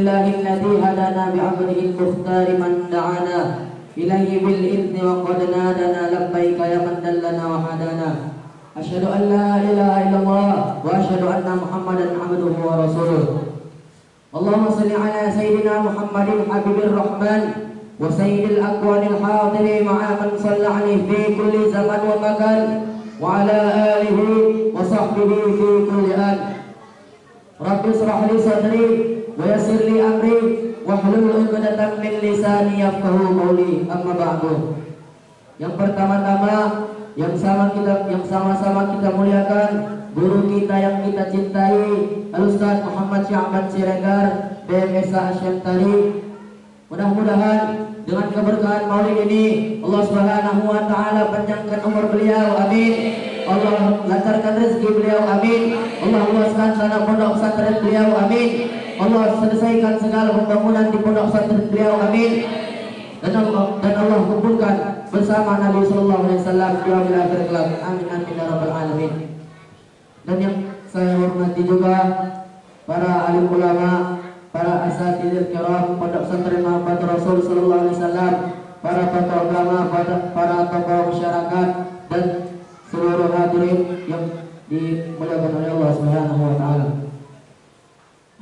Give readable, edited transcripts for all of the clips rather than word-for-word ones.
لله الذي هدانا بعمره المختار من دعانا إليه بالإذن وقد نادنا لبيك يا من دلنا وهدانا أشهد أن لا إله إلا الله وأشهد أن محمدا عبده ورسوله اللهم صل على سيدنا محمد حبيب الرحمن وسيد الأكوان الحاضر مع من صلى عليه في كل زمن ومكان وعلى آله وصحبه في كل آن رب اشرح لي صدري ويسر لي أمري wahlul 'uqdatam min lisani yafqahu qawli amma ba'du. Yang pertama-tama yang sama-sama kita muliakan guru kita yang kita cintai Al-Ustaz Muhammad Syahban Siregar BMSA Asyantari. Mudah-mudahan dengan keberkahan maulid ini Allah Subhanahu wa taala panjangkan umur beliau, amin. Allah lancarkan rezeki beliau, amin. Allah luaskan tanah pondok pesantren beliau, amin. Allah selesaikan segala pembangunan di pondok pesantren beliau, amin. Dan Allah kumpulkan bersama Nabi sallallahu alaihi wasallam di akhir kelak, amin amin ya rabbal alamin. Dan yang saya hormati juga para alim ulama, para asatidz kiram pondok pesantren Muhammad Rasul sallallahu alaihi wasallam, para tokoh agama, para tokoh masyarakat dan seluruh hadirin yang dimuliakan oleh Allah Subhanahu wa taala.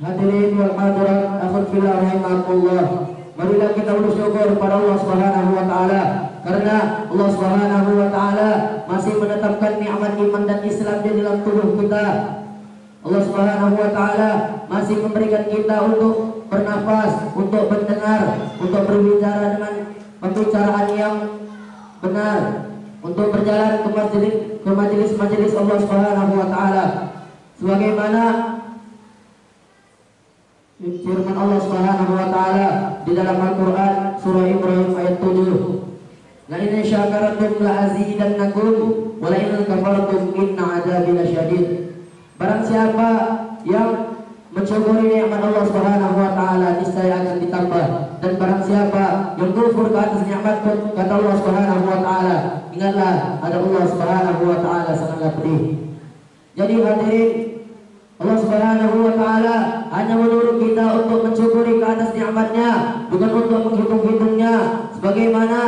Hadirin wal hadirat akhul fillah rahimakumullah. Marilah kita bersyukur pada Allah Subhanahu wa taala karena Allah Subhanahu wa taala masih menetapkan nikmat iman dan Islam di dalam tubuh kita. Allah Subhanahu wa taala masih memberikan kita untuk bernafas, untuk mendengar, untuk berbicara dengan pembicaraan yang benar, untuk berjalan ke majelis Allah Subhanahu wa taala. Sebagaimana firman Allah Subhanahu wa taala di dalam Al-Qur'an surah Ibrahim ayat 7. La in syakartum la azidannakum wa la in kafartum inna 'adzabi lasyadid. Barang siapa yang mensyukuri nikmat Allah Subhanahu wa taala niscaya akan ditambah, dan barang siapa yang kufur ke atas nikmat kata Allah Subhanahu wa taala, ingatlah ada Allah Subhanahu wa taala sangatlah pedih. Jadi hadirin, Allah Subhanahu wa taala hanya menyuruh kita untuk mensyukuri ke atas nikmatnya, bukan untuk menghitung-hitungnya. Sebagaimana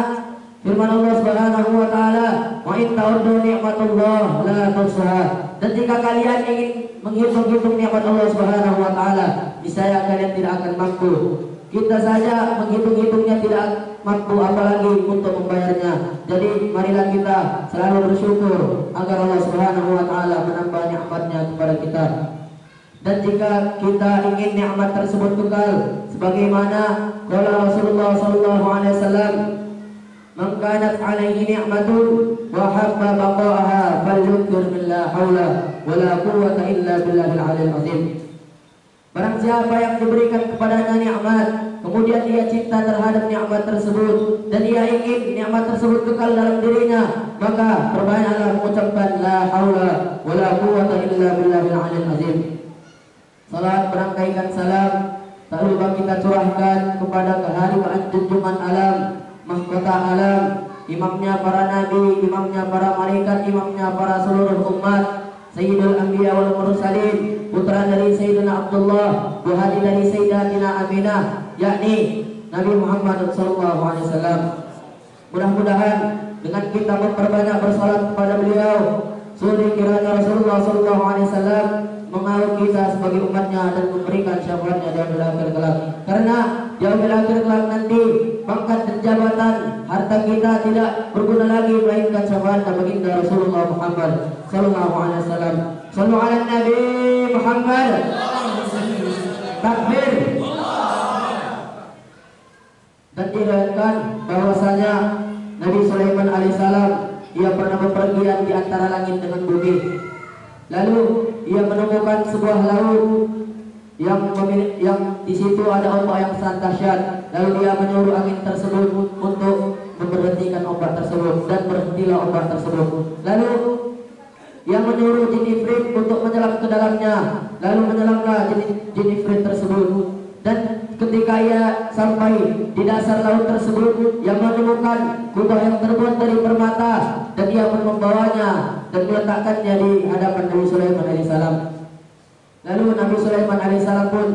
firman Allah Subhanahu wa taala, "Wa in ta'uddu ni'matallah la tuhsuha." Dan jika kalian ingin menghitung-hitung nikmat Allah Subhanahu wa taala, niscaya kalian tidak akan mampu. Kita saja menghitung-hitungnya tidak mampu, apalagi untuk membayarnya. Jadi marilah kita selalu bersyukur agar Allah Subhanahu wa taala menambah nikmatnya kepada kita. Dan jika kita ingin nikmat tersebut kekal, sebagaimana qala Rasulullah sallallahu alaihi wasallam, "Man kanat 'alaihi ni'matun wa habba baqa'aha falyukthir min la haula wa la quwwata illa billahil 'aliyyil 'azim." Barang siapa yang diberikan kepadanya nikmat, kemudian dia cinta terhadap nikmat tersebut dan dia ingin nikmat tersebut kekal dalam dirinya, maka perbanyaklah mengucapkan la haula wa la quwwata illa billahil 'aliyyil 'azim. Salat berangkaikan salam tak lupa kita curahkan kepada kehadiran junjungan alam, mahkota alam, imamnya para nabi, imamnya para malaikat, imamnya para seluruh umat, Sayyidul Anbiya wal Mursalin, putra dari Sayyidina Abdullah, buhari dari Sayyidatina Aminah, yakni Nabi Muhammad sallallahu alaihi wasallam. Mudah-mudahan dengan kita memperbanyak bersalat kepada beliau, suri kiranya Rasulullah sallallahu alaihi wasallam mengawal kita sebagai umatnya dan memberikan syafaatnya di akhir kelak. Karena di akhir kelak nanti pangkat dan jabatan harta kita tidak berguna lagi, melainkan syafaat baginda Rasulullah Muhammad sallallahu alaihi wasallam. Sallu ala Nabi Muhammad. Takbir. Dan diriwayatkan bahwasanya Nabi Sulaiman alaihissalam ia pernah bepergian di antara langit dengan bumi. Lalu ia menemukan sebuah laut yang di situ ada ombak yang sangat dahsyat. Lalu dia menyuruh angin tersebut untuk memberhentikan ombak tersebut, dan berhentilah ombak tersebut. Lalu ia menyuruh jin ifrit untuk menyelam ke dalamnya. Lalu menyelamlah jin ifrit tersebut. Dan ketika ia sampai di dasar laut tersebut, ia menemukan kubah yang terbuat dari permata, dan ia pun membawanya dan meletakkannya di hadapan Nabi Sulaiman alaihissalam. Lalu Nabi Sulaiman alaihissalam pun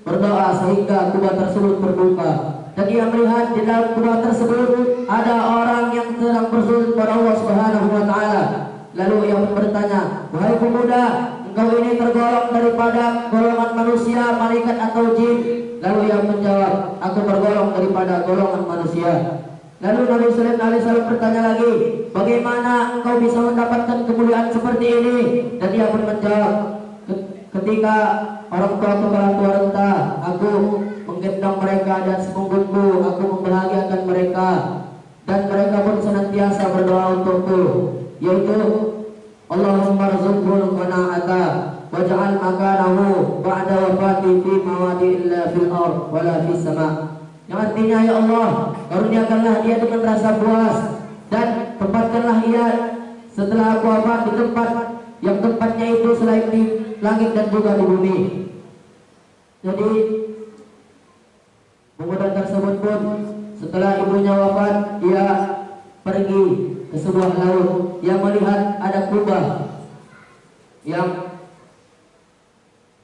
berdoa sehingga kubah tersebut terbuka. Dan ia melihat di dalam kubah tersebut ada orang yang sedang bersujud kepada Allah Subhanahu wa taala. Lalu ia pun bertanya, "Wahai pemuda, engkau ini tergolong daripada golongan manusia, malaikat atau jin?" Lalu ia menjawab, "Aku tergolong daripada golongan manusia." Lalu Nabi Sulaiman alaihissalam bertanya lagi, "Bagaimana engkau bisa mendapatkan kemuliaan seperti ini?" Dan dia pun menjawab, "Ketika orang tuaku telah tua renta, aku menggendong mereka dan sepunggungku, aku membahagiakan mereka, dan mereka pun senantiasa berdoa untukku, yaitu Allahumma rzuqhul qana'ata waj'al makanahu ba'da wafati fi mawadi illa fil ard wala fis sama." Yang artinya, ya Allah, karuniakanlah dia dengan rasa puas dan tempatkanlah ia setelah aku wafat di tempat yang tempatnya itu selain di langit dan juga di bumi. Jadi pemuda tersebut pun setelah ibunya wafat, dia pergi ke sebuah laut yang melihat ada kubah yang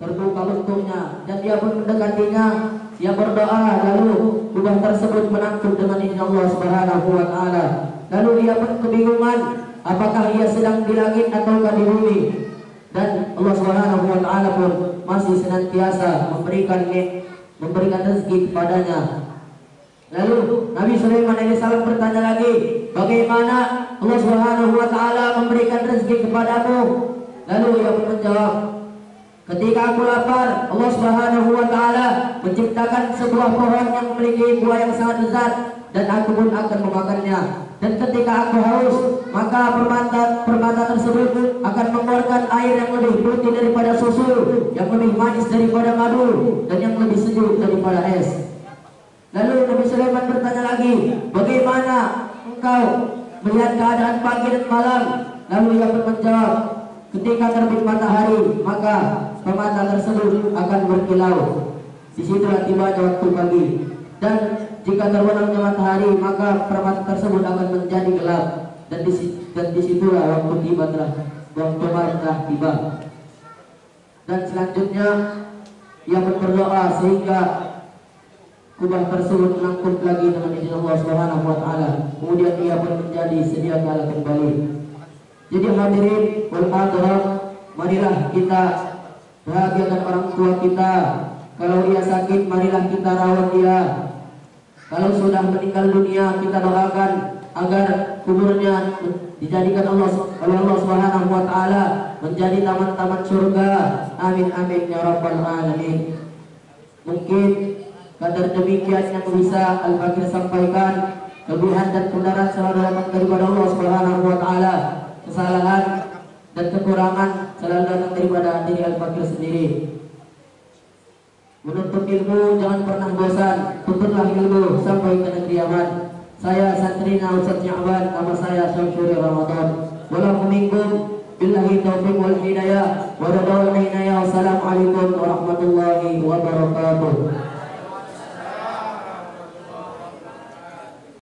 terbuka bentuknya, dan dia pun mendekatinya. Dia berdoa, lalu kubah tersebut menangkap dengan izin Allah Subhanahu wa taala. Lalu dia pun kebingungan apakah ia sedang di langit ataukah di bumi. Dan Allah Subhanahu wa taala pun masih senantiasa memberikan rezeki kepadanya. Lalu Nabi Sulaiman alaihissalam bertanya lagi, "Bagaimana Allah Subhanahu wa taala memberikan rezeki kepadamu?" Lalu ia pun menjawab, "Ketika aku lapar, Allah Subhanahu wa taala menciptakan sebuah pohon yang memiliki buah yang sangat lezat, dan aku pun akan memakannya. Dan ketika aku haus, maka permata tersebut akan mengeluarkan air yang lebih putih daripada susu, yang lebih manis daripada madu, dan yang lebih sejuk daripada es." Lalu Nabi Sulaiman bertanya lagi, "Bagaimana engkau melihat keadaan pagi dan malam?" Lalu ia pun menjawab, "Ketika terbit matahari, maka permata tersebut akan berkilau. Disitulah tibanya waktu pagi. Dan jika terbenamnya matahari, maka permata tersebut akan menjadi gelap. Dan disitulah waktu malam telah tiba." Dan selanjutnya ia pun berdoa sehingga kubah tersebut menangkap lagi dengan izin Allah Subhanahu wa taala. Kemudian ia pun menjadi sedia kala kembali. Jadi hadirin wal hadirat, marilah kita bahagiakan orang tua kita. Kalau ia sakit, marilah kita rawat dia. Kalau sudah meninggal dunia, kita doakan agar kuburnya dijadikan oleh Allah Subhanahu wa taala menjadi taman-taman surga. Amin amin ya rabbal alamin. Mungkin kadar demikian yang bisa Al-Fakir sampaikan. Kelebihan dan kebenaran selalu datang daripada Allah Subhanahu wa taala. Kesalahan dan kekurangan selalu datang daripada diri Al-Fakir sendiri. Menuntut ilmu jangan pernah bosan, tuntutlah ilmu sampai ke negeri aman. Saya santrina Ustaz Sya'ban, nama saya Syamsuri Ramadan. Walakum minkum billahi taufiq wal hidayah wa ridha wal inayah. Wassalamualaikum warahmatullahi wabarakatuh.